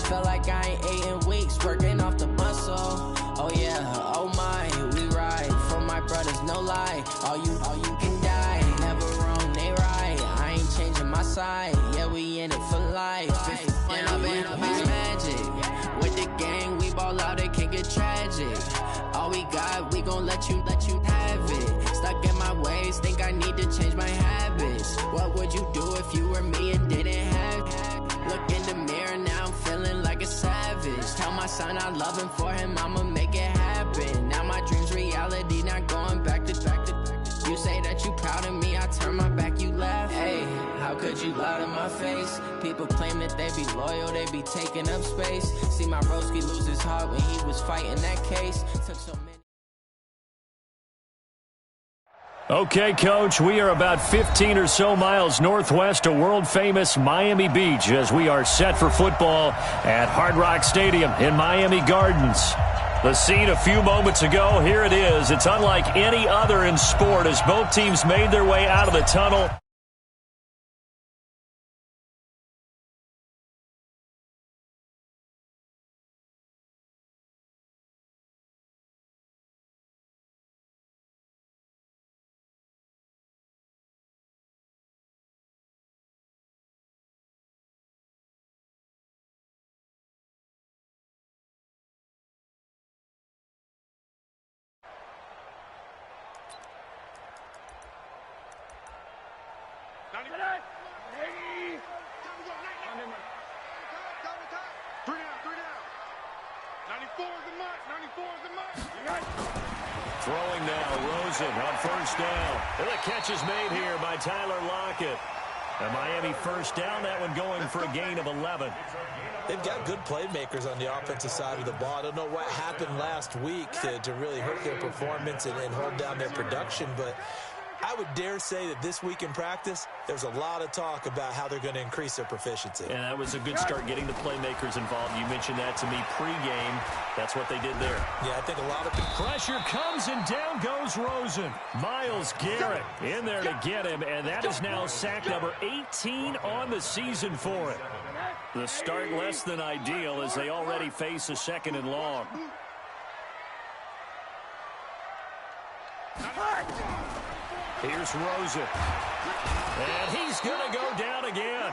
feel like I ain't ate in weeks, working off the muscle. Oh yeah, oh my, we ride. For my brothers, no lie. All you can die. Never wrong, they right. I ain't changing my side. Yeah, we in it for life. And I've been magic. With the gang, we ball out, it can get tragic. All we got, we gon' let you have it. Stuck in my ways, think I need to change my habits. What would you do if you were me and didn't have it? Look in the mirror, now I'm feeling like a savage. Tell my son I love him, for him I'ma make it happen. Now my dream's reality, not going back to. You say that you proud of me, I turn my back, you laugh. Hey, how could you lie to my face? People claim that they be loyal, they be taking up space. See my broski lose his heart when he was fighting that case. Took so many. Okay, Coach, we are about 15 or so miles northwest of world-famous Miami Beach as we are set for football at Hard Rock Stadium in Miami Gardens. The scene a few moments ago, here it is. It's unlike any other in sport as both teams made their way out of the tunnel. Throwing now, Rosen on first down. And the catch is made here by Tyler Lockett. A Miami first down, that one going for a gain of 11. They've got good playmakers on the offensive side of the ball. I don't know what happened last week to really hurt their performance and hold down their production, but I would dare say that this week in practice, there's a lot of talk about how they're going to increase their proficiency. And that was a good start getting the playmakers involved. You mentioned that to me pregame. That's what they did there. Yeah, I think a lot of pressure comes and down goes Rosen. Myles Garrett in there to get him, and that is now sack number 18 on the season for it. The start less than ideal as they already face a second and long. Here's Rosen. And he's going to go down again.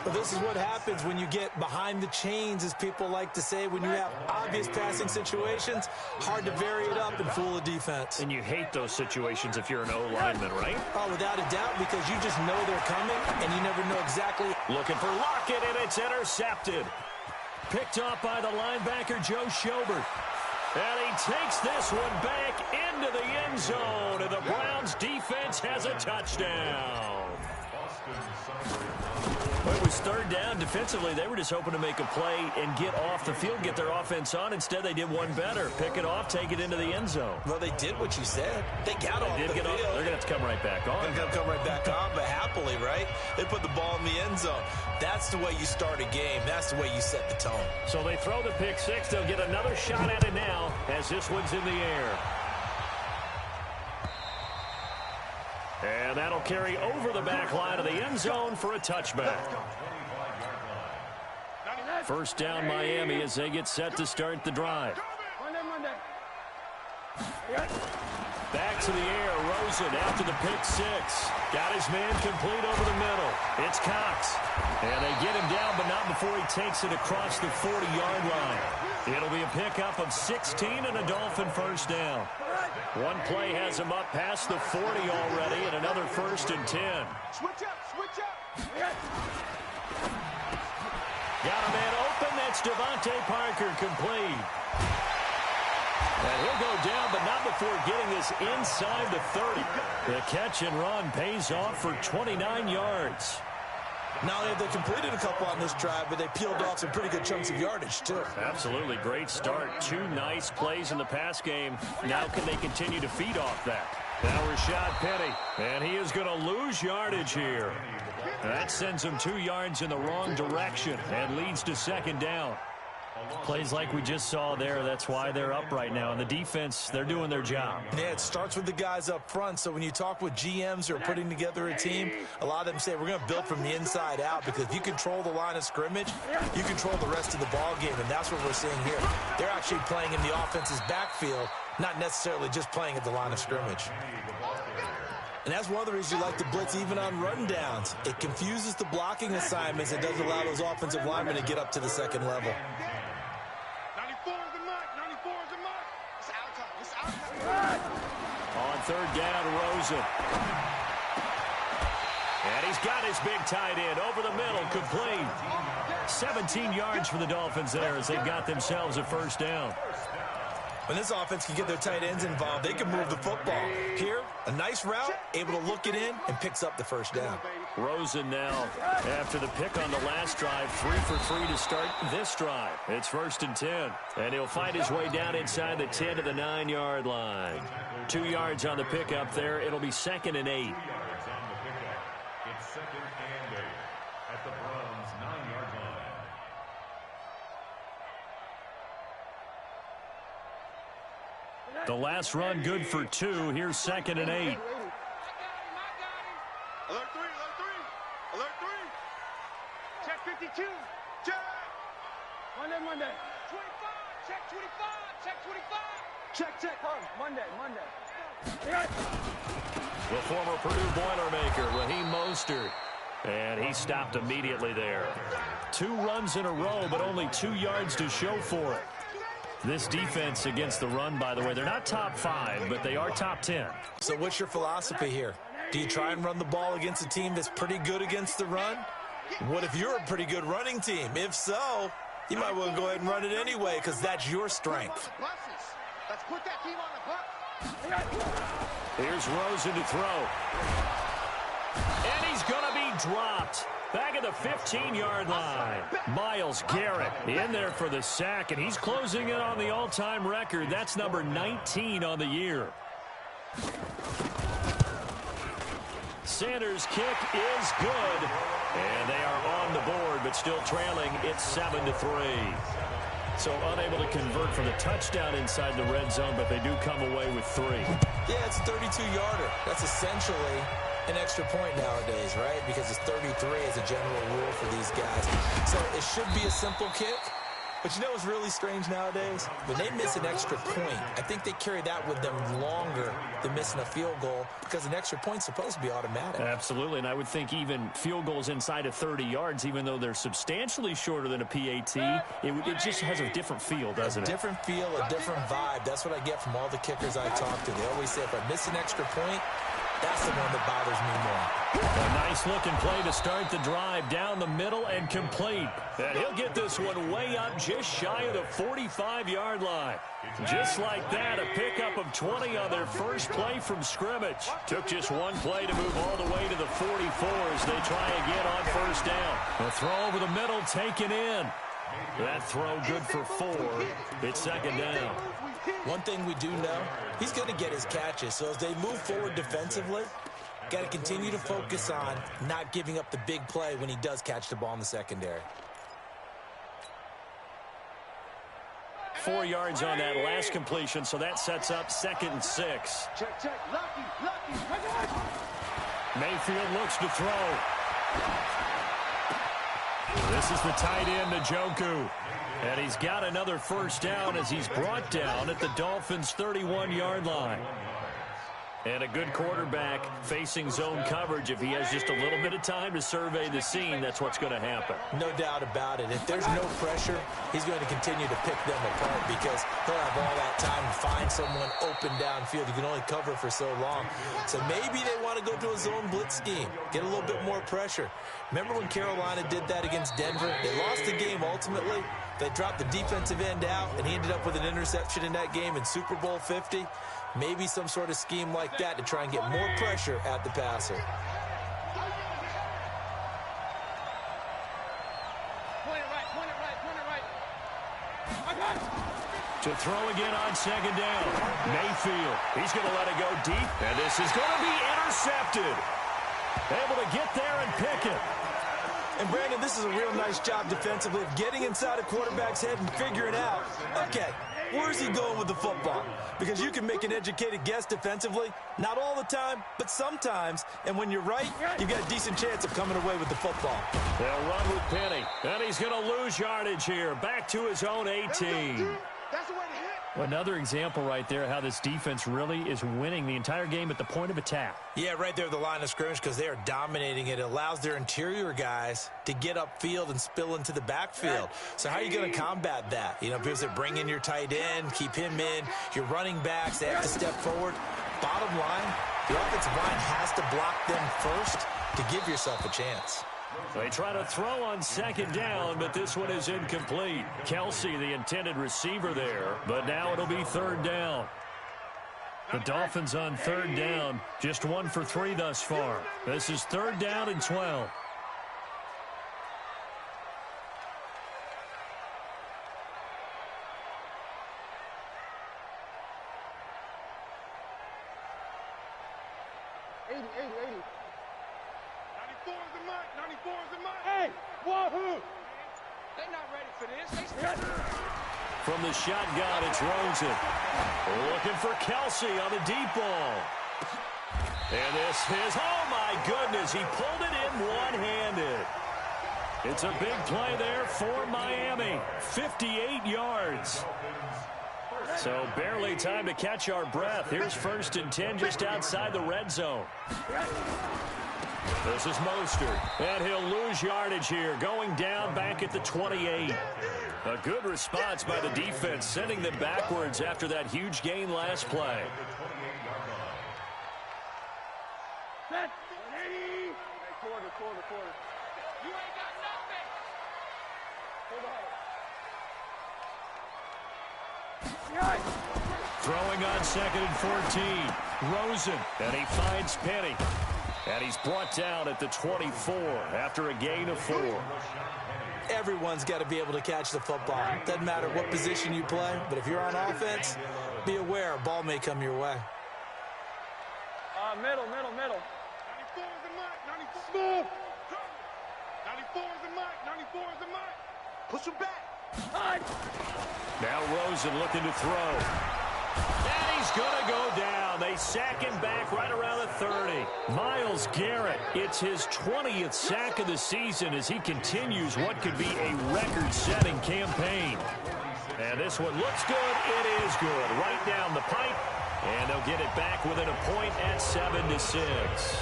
Well, this is what happens when you get behind the chains, as people like to say. When you have obvious passing situations, hard to vary it up and fool a defense. And you hate those situations if you're an O-lineman, right? Oh, without a doubt, because you just know they're coming, and you never know exactly. Looking for Lockett, and it's intercepted. Picked off by the linebacker, Joe Schobert. And he takes this one back into the end zone, and the Browns defense has a touchdown. Well, it was third down. Defensively, they were just hoping to make a play and get off the field, get their offense on. Instead, they did one better. Pick it off, take it into the end zone. Well, they did what you said. They got off the field. They're going to have to come right back on. They're going to come right back on, but happily, right? They put the ball in the end zone. That's the way you start a game. That's the way you set the tone. So they throw the pick six. They'll get another shot at it now as this one's in the air. And that'll carry over the back line of the end zone for a touchback. First down, Miami, as they get set to start the drive. Back to the air, Rosen after the pick six. Got his man complete over the middle. It's Cox. And they get him down, but not before he takes it across the 40-yard line. It'll be a pickup of 16 and a Dolphin first down. One play has him up past the 40 already, and another 1st and 10. Switch up. Got a man open. That's Devontae Parker complete. And he'll go down, but not before getting this inside the 30. The catch and run pays off for 29 yards. Not only have they completed a couple on this drive, but they peeled off some pretty good chunks of yardage, too. Absolutely. Great start. 2 nice plays in the pass game. Now can they continue to feed off that? Now Rashad Penny, and he is going to lose yardage here. That sends him 2 yards in the wrong direction and leads to second down. Plays like we just saw there, that's why they're up right now. And the defense, they're doing their job. Yeah, it starts with the guys up front. So when you talk with GMs who are putting together a team, a lot of them say we're going to build from the inside out, because if you control the line of scrimmage, you control the rest of the ball game, and that's what we're seeing here. They're actually playing in the offense's backfield, not necessarily just playing at the line of scrimmage. And that's one of the reasons you like to blitz even on run downs. It confuses the blocking assignments. It doesn't allow those offensive linemen to get up to the second level. 94 is the mark. 94 is the mark. It's out time. It's out time. On third down, Rosen. And he's got his big tight end over the middle, complete. 17 yards for the Dolphins there as they got themselves a first down. When this offense can get their tight ends involved, they can move the football. Here, a nice route, able to look it in, and picks up the first down. Rosen now, after the pick on the last drive, 3 for 3 to start this drive. It's 1st and 10, and he'll find his way down inside the 10 to the 9-yard line. 2 yards on the pickup there. It'll be 2nd and 8. It's 2nd and 8 at the Browns' 9-yard line. The last run good for 2. Here's 2nd and 8. Alert 3, alert 3. Alert 3. Check 52. Check. Monday. 25. Check 25. Check 25. Check. Monday. The former Purdue Boilermaker, Raheem Mostert. And he stopped immediately there. 2 runs in a row, but only 2 yards to show for it. This defense against the run, by the way, they're not top 5, but they are top 10. So what's your philosophy here? Do you try and run the ball against a team that's pretty good against the run? What if you're a pretty good running team? If so, you might want to go ahead and run it anyway, because that's your strength. Let's put that team on the bus. Here's Rosen to throw. And he's going to be dropped. Back at the 15-yard line. Myles Garrett in there for the sack, and he's closing in on the all-time record. That's number 19 on the year. Sanders' kick is good, and they are on the board, but still trailing. It's 7-3. So unable to convert for the touchdown inside the red zone, but they do come away with 3. Yeah, it's a 32-yarder. That's essentially an extra point nowadays, right? Because it's 33 as a general rule for these guys. So it should be a simple kick. But you know what's really strange nowadays? When they miss an extra point, I think they carry that with them longer than missing a field goal, because an extra point's supposed to be automatic. Absolutely, and I would think even field goals inside of 30 yards, even though they're substantially shorter than a PAT, it just has a different feel, doesn't it? A different feel, a different vibe. That's what I get from all the kickers I talk to. They always say, if I miss an extra point, that's the one that bothers me more. A nice-looking play to start the drive down the middle and complete. And he'll get this one way up just shy of the 45-yard line. Just like that, a pickup of 20 on their first play from scrimmage. Took just one play to move all the way to the 44 as they try again on first down. A throw over the middle taken in. That throw good for 4. It's 2nd down. One thing we do know, he's going to get his catches. So as they move forward defensively, got to continue to focus on not giving up the big play when he does catch the ball in the secondary. 4 yards on that last completion, so that sets up 2nd and 6. Check. Lucky. Mayfield looks to throw. This is the tight end, Njoku. And he's got another first down as he's brought down at the Dolphins' 31-yard line. And a good quarterback facing zone coverage. If he has just a little bit of time to survey the scene, that's what's going to happen. No doubt about it. If there's no pressure, he's going to continue to pick them apart, because he'll have all that time to find someone open downfield. You can only cover for so long. So maybe they want to go to a zone blitz scheme, get a little bit more pressure. Remember when Carolina did that against Denver? They lost the game ultimately. They dropped the defensive end out, and he ended up with an interception in that game in Super Bowl 50. Maybe some sort of scheme like that to try and get more pressure at the passer. Point it right. To throw again on 2nd down. Mayfield, he's going to let it go deep, and this is going to be intercepted. Able to get there and pick it. And, Brandon, this is a real nice job defensively of getting inside a quarterback's head and figuring out, okay, where's he going with the football? Because you can make an educated guess defensively, not all the time, but sometimes. And when you're right, you've got a decent chance of coming away with the football. They'll run with Penny. And he's going to lose yardage here. Back to his own 18. That's the way to hit. Another example right there how this defense really is winning the entire game at the point of attack. Yeah, right there at the line of scrimmage because they are dominating it. It allows their interior guys to get upfield and spill into the backfield. So how are you going to combat that? You know, because they bring in your tight end, keep him in, your running backs, they have to step forward. Bottom line, the offensive line has to block them first to give yourself a chance. They try to throw on second down, but this one is incomplete. Kelsey, the intended receiver there, but now it'll be third down. The Dolphins on third down, just 1 for 3 thus far. This is third down and 12. From the shotgun, it's Rosen. Looking for Kelsey on the deep ball. And this is, oh my goodness, he pulled it in one-handed. It's a big play there for Miami. 58 yards. So barely time to catch our breath. Here's 1st and 10 just outside the red zone. This is Mostert, and he'll lose yardage here, going down back at the 28. A good response by the defense, sending them backwards after that huge gain last play. Quarter. You ain't got nothing. Hold on. Throwing on 2nd and 14. Rosen, and he finds Penny. And he's brought down at the 24 after a gain of 4. Everyone's got to be able to catch the football. Doesn't matter what position you play, but if you're on offense, be aware a ball may come your way. Middle. 94 is the mark. 94. 94 is the mark. 94 is the mark. Push him back. Now Rosen looking to throw. And he's going to go down. They sack him back right around the 30. Myles Garrett, it's his 20th sack of the season as he continues what could be a record-setting campaign. And this one looks good. It is good. Right down the pipe. And they'll get it back within a point at 7-6.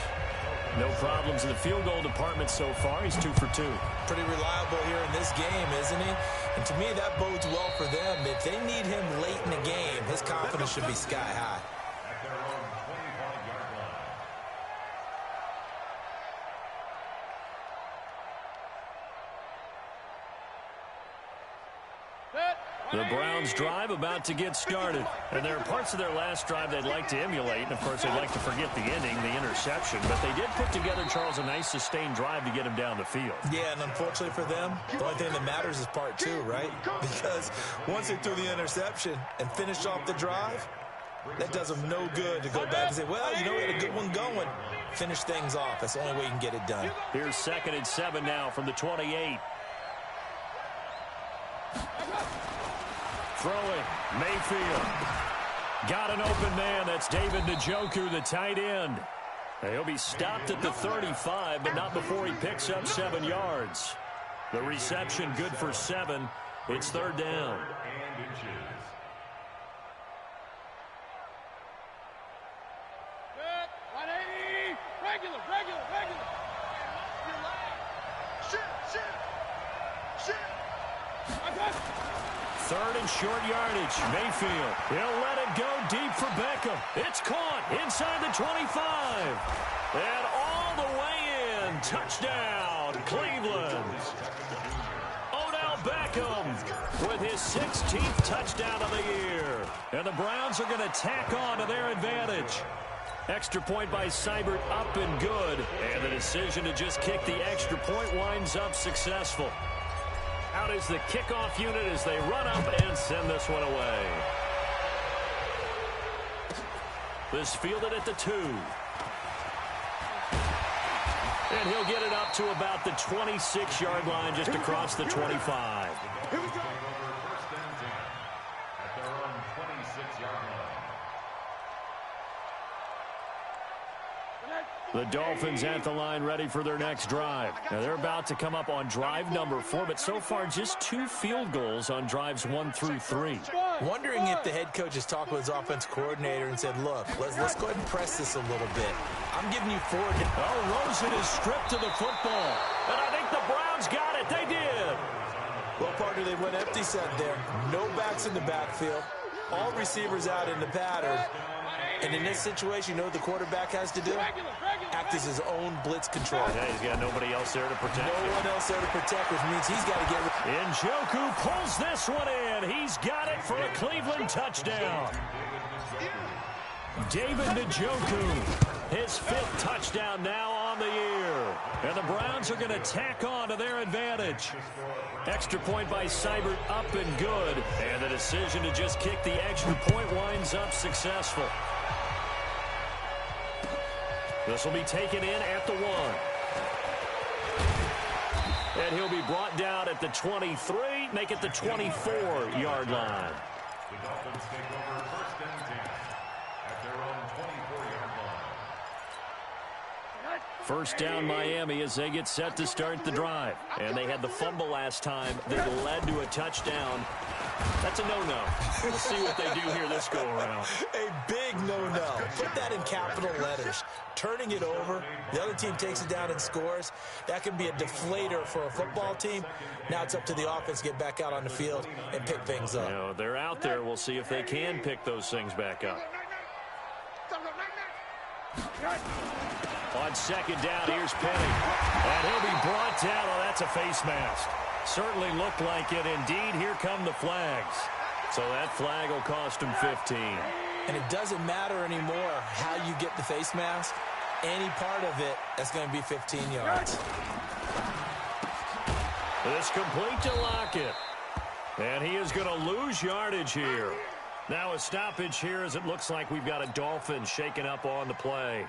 No problems in the field goal department so far. He's 2 for 2. Pretty reliable here in this game, isn't he? And to me, that bodes well for them. If they need him late in the game, his confidence should be sky high. At their own 25-yard line. The Browns drive about to get started. And there are parts of their last drive they'd like to emulate. And, of course, they'd like to forget the ending, the interception. But they did put together, Charles, a nice sustained drive to get him down the field. Yeah, and unfortunately for them, the only thing that matters is part 2, right? Because once they threw the interception and finished off the drive, that does them no good to go back and say, well, you know, we had a good one going. Finish things off. That's the only way you can get it done. Here's 2nd and 7 now from the 28. Throwing, Mayfield. Got an open man. That's David Njoku, the tight end. He'll be stopped at the 35, but not before he picks up 7 yards. The reception good for 7. It's 3rd down. And inches. Good. 180. Regular. Shit. 3rd and short yardage. Mayfield. He'll let it go deep for Beckham. It's caught inside the 25. And all the way in. Touchdown, Cleveland. Odell Beckham with his 16th touchdown of the year. And the Browns are going to tack on to their advantage. Extra point by Seibert up and good. And the decision to just kick the extra point winds up successful. Out is the kickoff unit as they run up and send this one away. This fielded at the 2. And he'll get it up to about the 26-yard line, just across the 25. Here we go. First and 10 at their own 26-yard line. The Dolphins at the line, ready for their next drive. Now, they're about to come up on drive number 4, but so far just 2 field goals on drives 1 through 3. Wondering if the head coach has talked with his offense coordinator and said, look, let's go ahead and press this a little bit. I'm giving you 4. Oh, Rosen is stripped to the football. And I think the Browns got it. They did. Well, partner, they went empty set there. No backs in the backfield. All receivers out in the pattern. And in this situation, you know what the quarterback has to do? Act as his own blitz control. Yeah, he's got nobody else there to protect him. No one else there to protect, which means he's got to get... Njoku pulls this one in. He's got it for a Cleveland touchdown. David Njoku, his 5th touchdown now on the year. And the Browns are going to tack on to their advantage. Extra point by Seibert, up and good. And the decision to just kick the extra point winds up successful. This will be taken in at the 1. And he'll be brought down at the 23, make it the 24-yard line. The Dolphins take over first and 10 at their own 24-yard line. First down Miami as they get set to start the drive. And they had the fumble last time that led to a touchdown. That's a no-no. We'll see what they do here this go-around. A big no-no. Put that in capital letters. Turning it over, the other team takes it down and scores. That can be a deflator for a football team. Now it's up to the offense to get back out on the field and pick things up. You know, they're out there. We'll see if they can pick those things back up. On second down, here's Penny. And he'll be brought down. Oh, that's a face mask. Certainly looked like it. Indeed, here come the flags. So that flag will cost him 15. And it doesn't matter anymore how you get the face mask. Any part of it, that's going to be 15 yards. It's complete to Lockett. And he is going to lose yardage here. Now a stoppage here as it looks like we've got a Dolphin shaking up on the play.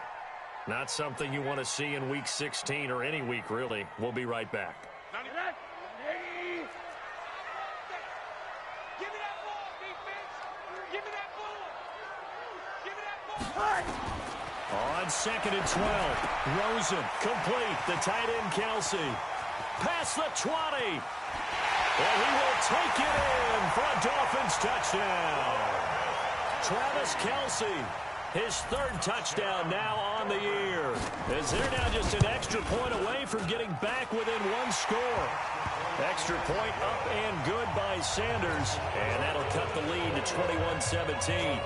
Not something you want to see in Week 16 or any week, really. We'll be right back. On second and 12, Rosen complete. The tight end, Kelsey. Past the 20. And he will take it in for a Dolphins touchdown. Travis Kelsey, his 3rd touchdown now on the year. As they're now just an extra point away from getting back within 1 score. Extra point up and good by Sanders. And that'll cut the lead to 21-17.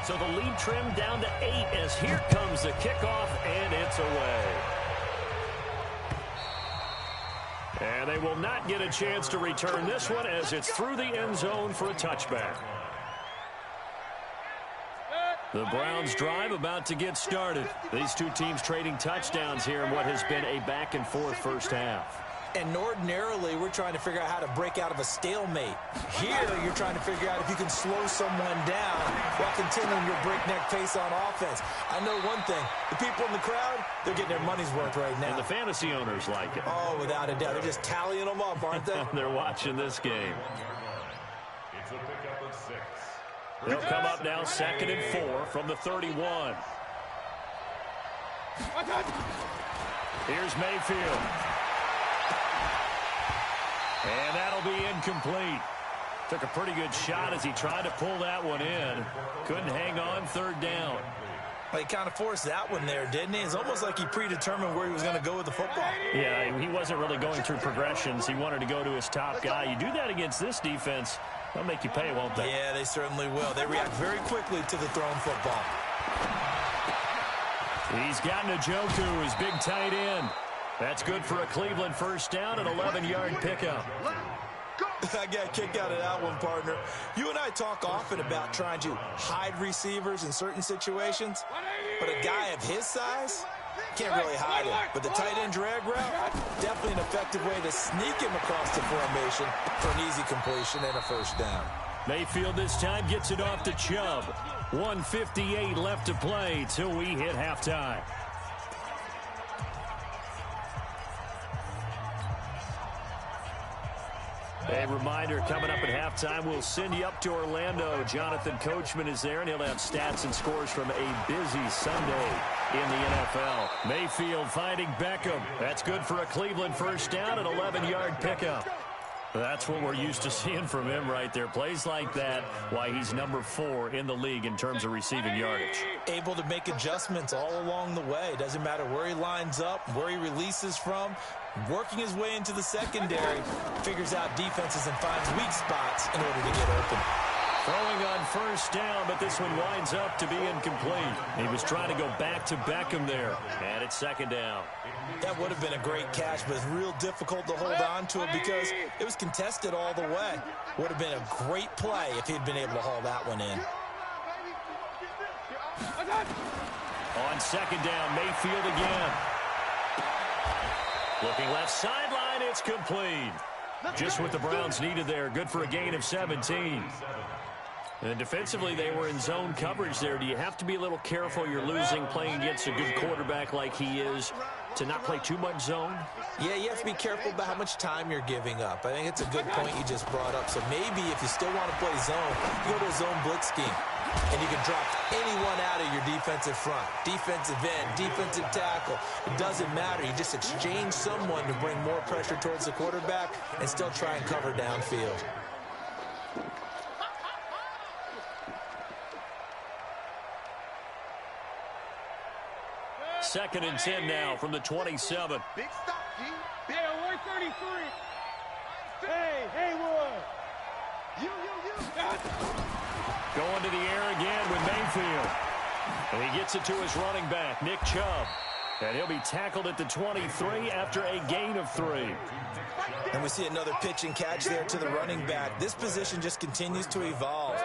So the lead trimmed down to 8 as here comes the kickoff, and it's away. And they will not get a chance to return this one as it's through the end zone for a touchback. The Browns drive about to get started. These two teams trading touchdowns here in what has been a back-and-forth first half. And ordinarily, we're trying to figure out how to break out of a stalemate. Here, you're trying to figure out if you can slow someone down while continuing your breakneck pace on offense. I know one thing. The people in the crowd, they're getting their money's worth right now. And the fantasy owners like it. Oh, without a doubt. They're just tallying them up, aren't they? They're watching this game. It's a pickup of 6. They'll come up now 2nd and 4 from the 31. Here's Mayfield. And that'll be incomplete. Took a pretty good shot as he tried to pull that one in. Couldn't hang on 3rd down. Well, he kind of forced that one there, didn't he? It's almost like he predetermined where he was going to go with the football. Yeah, he wasn't really going through progressions. He wanted to go to his top guy. You do that against this defense, they'll make you pay, won't they? Yeah, they certainly will. They react very quickly to the thrown football. He's got Njoku, his big tight end. That's good for a Cleveland first down, an 11-yard pickup. I got kicked out of that one, partner. You and I talk often about trying to hide receivers in certain situations, but a guy of his size can't really hide him. But the tight end drag route, definitely an effective way to sneak him across the formation for an easy completion and a first down. Mayfield this time gets it off to Chubb. 1:58 left to play till we hit halftime. A reminder, coming up at halftime, we'll send you up to Orlando. Jonathan Coachman is there, and he'll have stats and scores from a busy Sunday in the NFL. Mayfield finding Beckham. That's good for a Cleveland first down, an 11-yard pickup. That's what we're used to seeing from him right there. Plays like that, why he's number 4 in the league in terms of receiving yardage. Able to make adjustments all along the way. Doesn't matter where he lines up, where he releases from. Working his way into the secondary, figures out defenses and finds weak spots in order to get open. Throwing on first down, but this one winds up to be incomplete. He was trying to go back to Beckham there, and it's second down. That would have been a great catch, but it's real difficult to hold on to it because it was contested all the way. Would have been a great play if he'd been able to haul that one in. On second down, Mayfield again. Looking left sideline, it's complete. Just what the Browns needed there. Good for a gain of 17. And defensively, they were in zone coverage there. Do you have to be a little careful? You're losing playing against a good quarterback like he is to not play too much zone? Yeah, you have to be careful about how much time you're giving up. I think it's a good point you just brought up. So maybe if you still want to play zone, you go to a zone blitz scheme. And you can drop anyone out of your defensive front. Defensive end, defensive tackle. It doesn't matter. You just exchange someone to bring more pressure towards the quarterback and still try and cover downfield. Second and 10 now from the 27. Big stop, G. Yeah, 133. Hey, Haywood. You. Going to the air again with Mayfield. And he gets it to his running back, Nick Chubb. And he'll be tackled at the 23 after a gain of 3. And we see another pitch and catch there to the running back. This position just continues to evolve.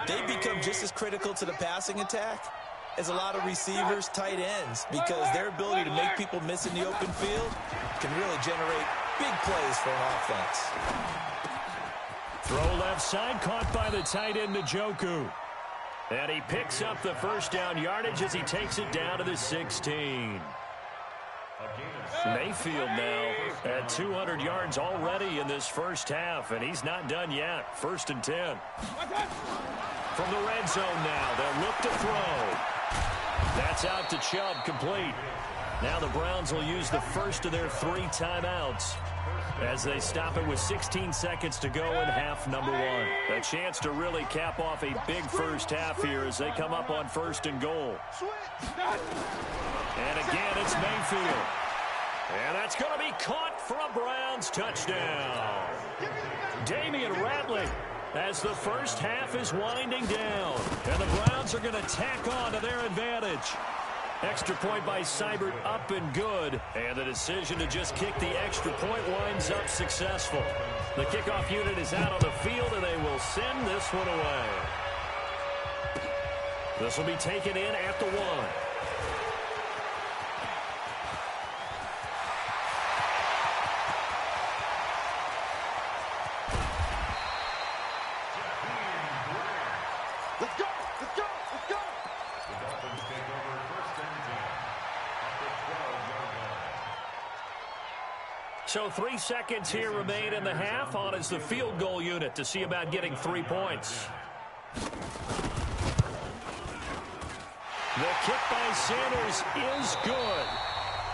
They become just as critical to the passing attack as a lot of receivers, tight ends, because their ability to make people miss in the open field can really generate big plays for an offense. Throw left side, caught by the tight end, Njoku. And he picks up the first down yardage as he takes it down to the 16. Mayfield now at 200 yards already in this first half, and he's not done yet. First and 10. From the red zone now, they'll look to throw. That's out to Chubb, complete. Now the Browns will use the first of their 3 timeouts as they stop it with 16 seconds to go in half number 1. A chance to really cap off a big first half here as they come up on first and goal. And again, it's Mayfield. And that's going to be caught for a Browns touchdown. Damian Rattling as the first half is winding down. And the Browns are going to tack on to their advantage. Extra point by Seibert up and good. And the decision to just kick the extra point winds up successful. The kickoff unit is out on the field, and they will send this one away. This will be taken in at the 1. Let's go. The Dolphins take over first and 10 at the 12-yard line. So 3 seconds here remain in the half. On is the field goal unit to see about getting 3 points. The kick by Sanders is good.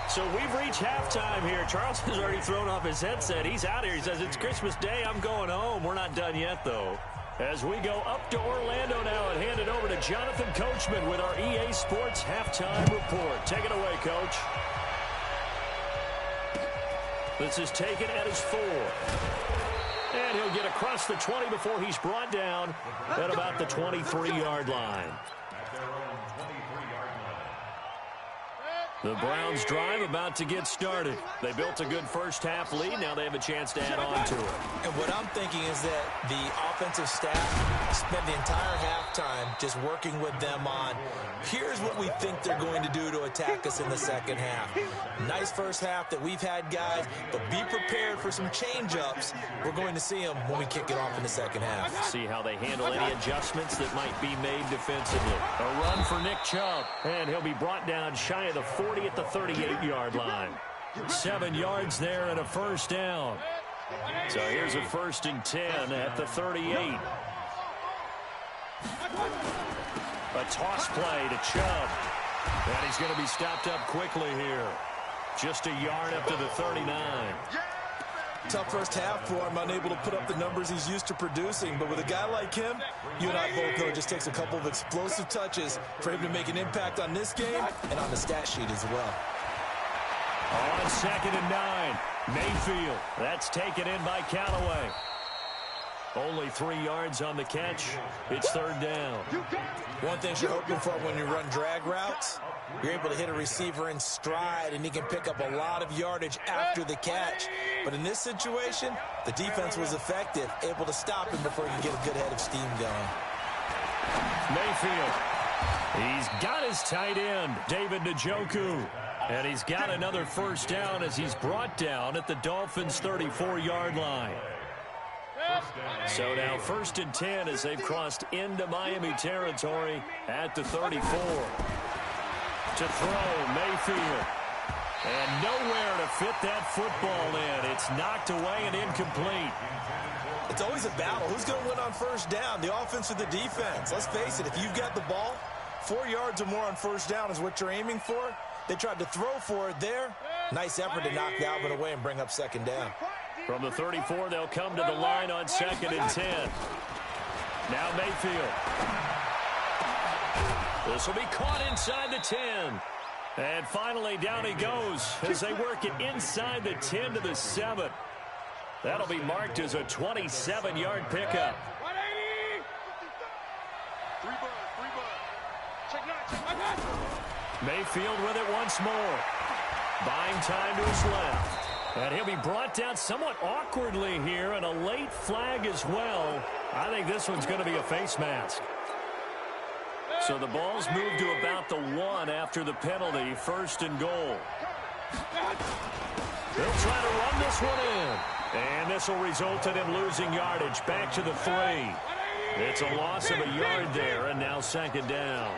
So we've reached halftime here. Charles has already thrown off his headset. He's out here. He says, it's Christmas Day. I'm going home. We're not done yet, though. As we go up to Orlando now and hand it over to Jonathan Coachman with our EA Sports Halftime Report. Take it away, Coach. This is taken at his 4. And he'll get across the 20 before he's brought down at about the 23-yard line. At their own 23-yard line. The Browns drive about to get started. They built a good first half lead. Now they have a chance to add on to it. And what I'm thinking is that the offensive staff spent the entire halftime just working with them on, here's what we think they're going to do to attack us in the second half. Nice first half that we've had, guys, but be prepared for some change-ups. We're going to see them when we kick it off in the second half. See how they handle any adjustments that might be made defensively. A run for Nick Chubb, and he'll be brought down shy of the 40 at the 38-yard line. 7 yards there and a first down. So here's a 1st and 10 at the 38. A toss play to Chubb. And he's going to be stopped up quickly here. Just a yard up to the 39. Tough first half for him, unable to put up the numbers he's used to producing. But with a guy like him, you and I both know it just takes a couple of explosive touches for him to make an impact on this game and on the stat sheet as well. On 2nd and 9, Mayfield. That's taken in by Callaway. Only 3 yards on the catch. It's 3rd down. One thing you're hoping for when you run drag routes, you're able to hit a receiver in stride, and he can pick up a lot of yardage after the catch. But in this situation, the defense was effective, able to stop him before he could get a good head of steam going. Mayfield. He's got his tight end, David Njoku. And he's got another first down as he's brought down at the Dolphins' 34-yard line. So now 1st and 10 as they've crossed into Miami territory at the 34. To throw, Mayfield. And nowhere to fit that football in. It's knocked away and incomplete. It's always a battle. Who's going to win on first down, the offense or the defense? Let's face it, if you've got the ball, 4 yards or more on first down is what you're aiming for. They tried to throw for it there. Nice effort to knock Dalvin away and bring up 2nd down. From the 34, they'll come to the line on 2nd and 10. Now Mayfield. This will be caught inside the 10. And finally, down he goes as they work it inside the 10 to the 7. That'll be marked as a 27-yard pickup. 3 bud. Check not. Mayfield with it once more. Buying time to his left. And he'll be brought down somewhat awkwardly here, and a late flag as well. I think this one's going to be a face mask. So the ball's moved to about the 1 after the penalty, 1st and goal. They'll try to run this one in. And this will result in him losing yardage back to the 3. It's a loss of a yard there, and now 2nd down.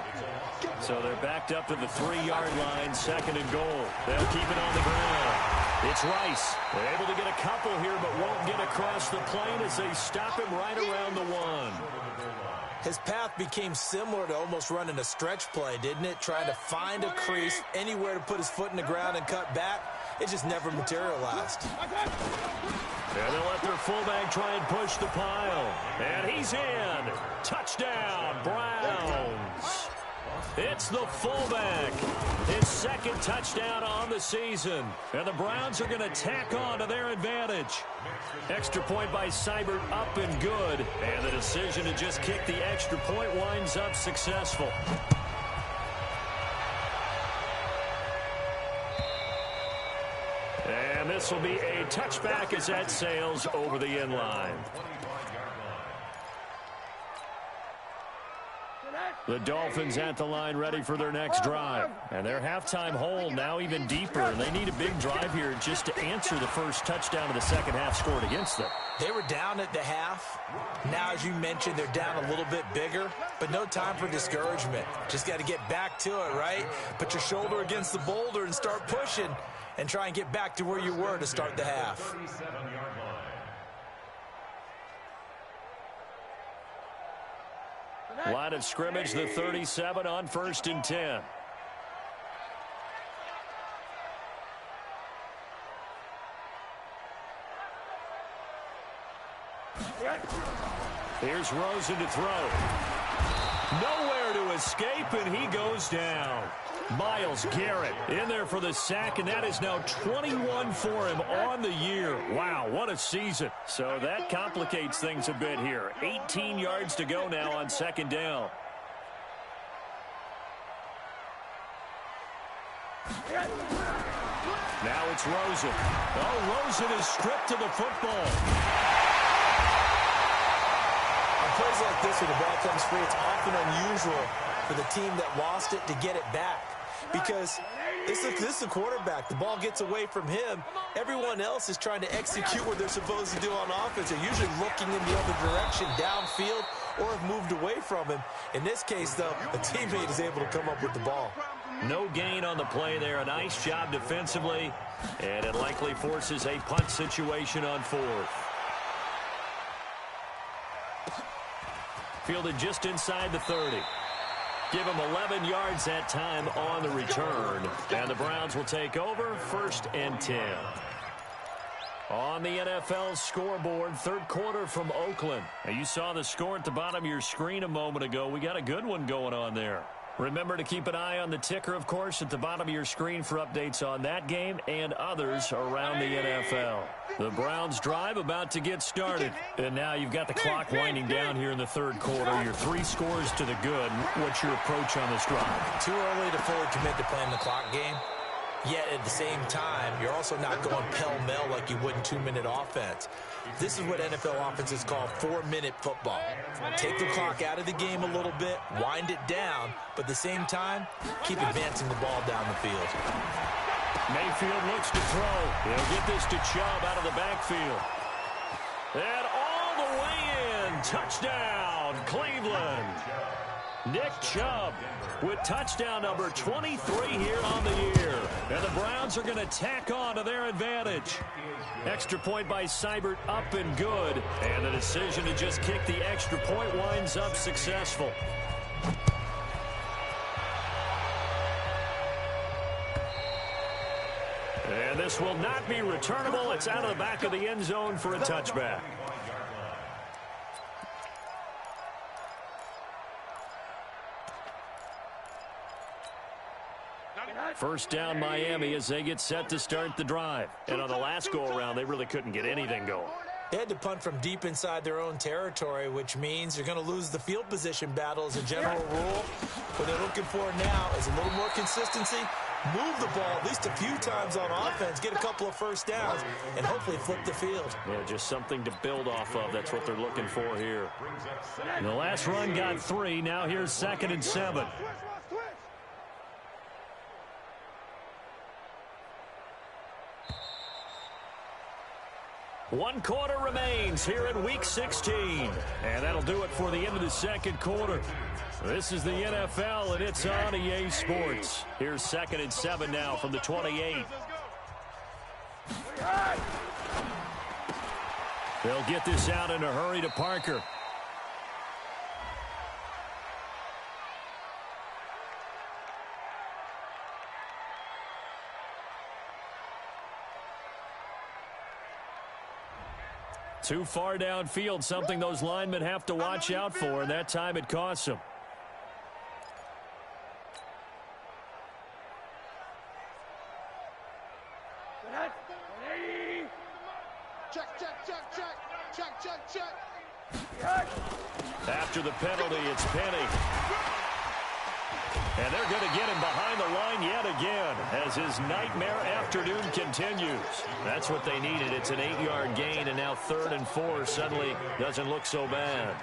So they're backed up to the 3-yard line, 2nd and goal. They'll keep it on the ground. It's Rice. They're able to get a couple here, but won't get across the plane as they stop him right around the 1. His path became similar to almost running a stretch play, didn't it? Trying to find a crease, anywhere to put his foot in the ground and cut back. It just never materialized. And they'll let their fullback try and push the pile. And he's in. Touchdown, Browns. It's the fullback. His 2nd touchdown on the season. And the Browns are going to tack on to their advantage. Extra point by Seibert up and good. And the decision to just kick the extra point winds up successful. And this will be a touchback as that sails over the end line. The Dolphins at the line ready for their next drive. And their halftime hole now even deeper. And they need a big drive here just to answer the first touchdown of the second half scored against them. They were down at the half. Now, as you mentioned, they're down a little bit bigger. But no time for discouragement. Just got to get back to it, right? Put your shoulder against the boulder and start pushing. And try and get back to where you were to start the half. Line of scrimmage, the 37 on 1st and 10. Here's Rosen to throw. Nowhere to escape, and he goes down. Myles Garrett in there for the sack, and that is now 21 for him on the year. Wow, what a season. So that complicates things a bit here. 18 yards to go now on 2nd down. Now it's Rosen. Oh, Rosen is stripped to the football. On plays like this, when the ball comes free, it's often unusual for the team that lost it to get it back. Because this is a quarterback. The ball gets away from him. Everyone else is trying to execute what they're supposed to do on offense. They're usually looking in the other direction, downfield, or have moved away from him. In this case, though, a teammate is able to come up with the ball. No gain on the play there. A nice job defensively. And it likely forces a punt situation on fourth. Fielded just inside the 30. Give him 11 yards that time on the return. And the Browns will take over 1st and 10. On the NFL scoreboard, third quarter from Oakland. Now, you saw the score at the bottom of your screen a moment ago. We got a good one going on there. Remember to keep an eye on the ticker, of course, at the bottom of your screen for updates on that game and others around the NFL. The Browns drive about to get started. And now you've got the clock winding down here in the third quarter. Your 3 scores to the good. What's your approach on this drive? Too early to fully commit to playing the clock game. Yet at the same time, you're also not going pell-mell like you would in 2-minute offense. This is what NFL offenses call 4-minute football. Take the clock out of the game a little bit, wind it down, but at the same time, keep advancing the ball down the field. Mayfield looks to throw. He'll get this to Chubb out of the backfield. And all the way in. Touchdown, Cleveland. Nick Chubb with touchdown number 23 here on the year. And the Browns are going to tack on to their advantage. Extra point by Seibert up and good. And the decision to just kick the extra point winds up successful. And this will not be returnable. It's out of the back of the end zone for a touchback. First down Miami as they get set to start the drive. And on the last go-around, they really couldn't get anything going. They had to punt from deep inside their own territory, which means you're going to lose the field position battle as a general rule. What they're looking for now is a little more consistency, move the ball at least a few times on offense, get a couple of first downs, and hopefully flip the field. Yeah, just something to build off of. That's what they're looking for here. And the last run got 3. Now here's 2nd and 7. One quarter remains here in Week 16. And that'll do it for the end of the second quarter. This is the NFL, and it's on EA Sports. Here's 2nd and 7 now from the 28. They'll get this out in a hurry to Parker. Too far downfield, something those linemen have to watch out for, and that time it costs them. After the penalty, it's Penny. And they're going to get him behind the line yet again as his nightmare afternoon continues. That's what they needed. It's an 8-yard gain, and now 3rd and 4 suddenly doesn't look so bad.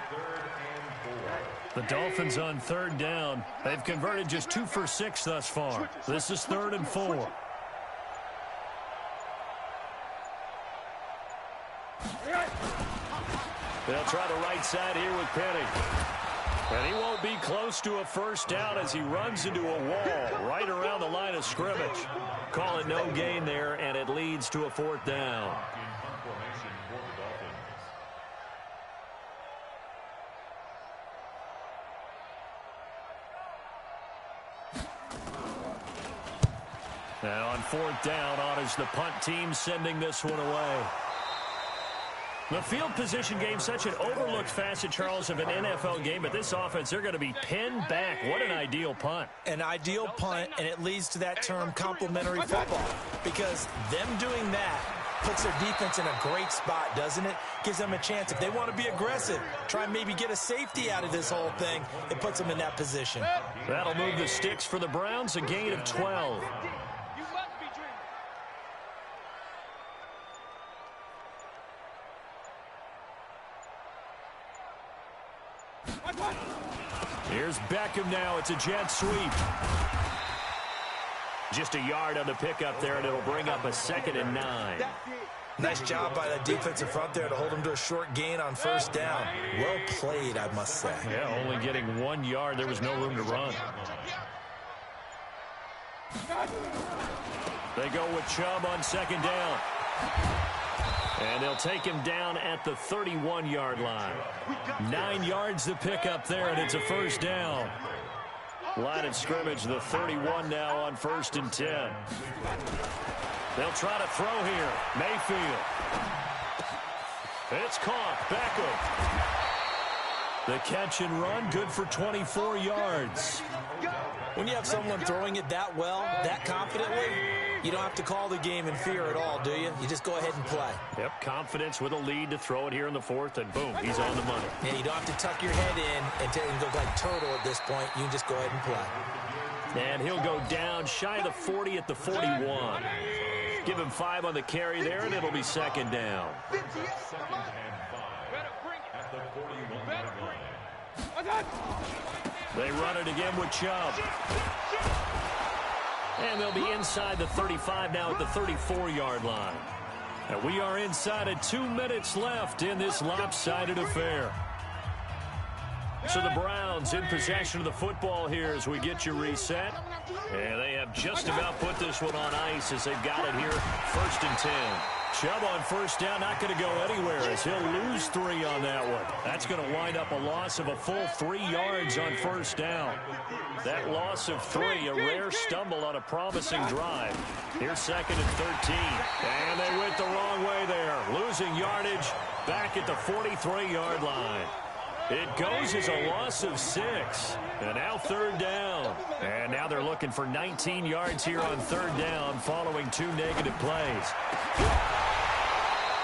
The Dolphins on 3rd down. They've converted just 2 for 6 thus far. This is 3rd and 4. They'll try the right side here with Penny. And he won't be close to a first down as he runs into a wall right around the line of scrimmage. Call it no gain there, and it leads to a 4th down. Now on 4th down, on is the punt team sending this one away. The field position game, such an overlooked facet, Charles, of an NFL game. But this offense, they're going to be pinned back. What an ideal punt. An ideal punt, and it leads to that term complementary football. Because them doing that puts their defense in a great spot, doesn't it? Gives them a chance. If they want to be aggressive, try and maybe get a safety out of this whole thing, it puts them in that position. That'll move the sticks for the Browns, a gain of 12. Here's Beckham now. It's a jet sweep. Just a yard on the pickup there, and it'll bring up a 2nd and 9. Nice job by the defensive front there to hold him to a short gain on first down. Well played, I must say. Yeah, only getting 1 yard. There was no room to run. They go with Chubb on 2nd down. And they'll take him down at the 31-yard line. 9 yards to pick up there, and it's a first down. Line of scrimmage, the 31 now on 1st and 10. They'll try to throw here. Mayfield. It's caught. Beckham. The catch and run, good for 24 yards. When you have someone throwing it that well, that confidently, you don't have to call the game in fear at all, do you? You just go ahead and play. Yep, confidence with a lead to throw it here in the 4th, and boom, he's on the money. Yeah, you don't have to tuck your head in and go like turtle at this point. You can just go ahead and play. And he'll go down shy of the 40 at the 41. Give him 5 on the carry there, and it'll be 2nd down. They run it again with Chubb. And they'll be inside the 35 now at the 34-yard line. And we are inside of 2 minutes left in this lopsided affair. So the Browns in possession of the football here as we get you reset. And they have just about put this one on ice as they've got it here, 1st and 10. Chubb on 1st down, not going to go anywhere as he'll lose 3 on that one. That's going to wind up a loss of a full 3 yards on 1st down. That loss of 3, a rare stumble on a promising drive. Here's 2nd and 13. And they went the wrong way there, losing yardage back at the 43-yard line. It goes as a loss of 6. And now 3rd down. And now they're looking for 19 yards here on 3rd down following 2 negative plays.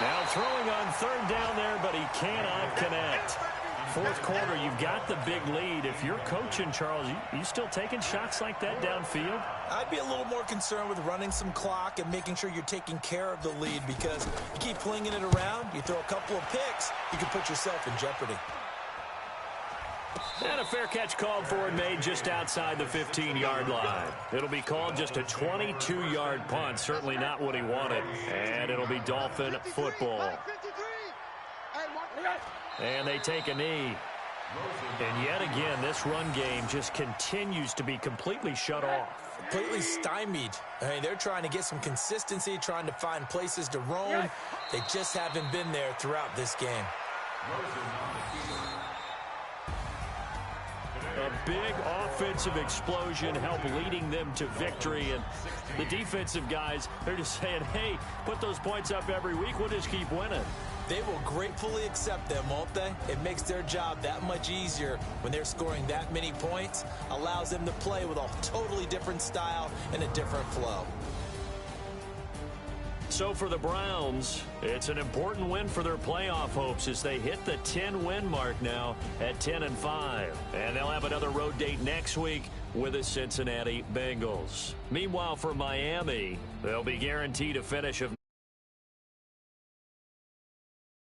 Now throwing on 3rd down there, but he cannot connect. 4th quarter, you've got the big lead. If you're coaching, Charles, you still taking shots like that downfield? I'd be a little more concerned with running some clock and making sure you're taking care of the lead, because you keep flinging it around, you throw a couple of picks, you can put yourself in jeopardy. And a fair catch called for and made just outside the 15-yard line. It'll be called just a 22-yard punt. Certainly not what he wanted. And it'll be Dolphin football. And they take a knee. And yet again, this run game just continues to be completely shut off. Completely stymied. I mean, they're trying to get some consistency, trying to find places to roam. They just haven't been there throughout this game. A big offensive explosion helped leading them to victory. And the defensive guys, they're just saying, hey, put those points up every week. We'll just keep winning. They will gratefully accept them, won't they? It makes their job that much easier when they're scoring that many points. Allows them to play with a totally different style and a different flow. So for the Browns, it's an important win for their playoff hopes as they hit the 10-win mark now at 10-5. And they'll have another road date next week with the Cincinnati Bengals. Meanwhile, for Miami, they'll be guaranteed a finish of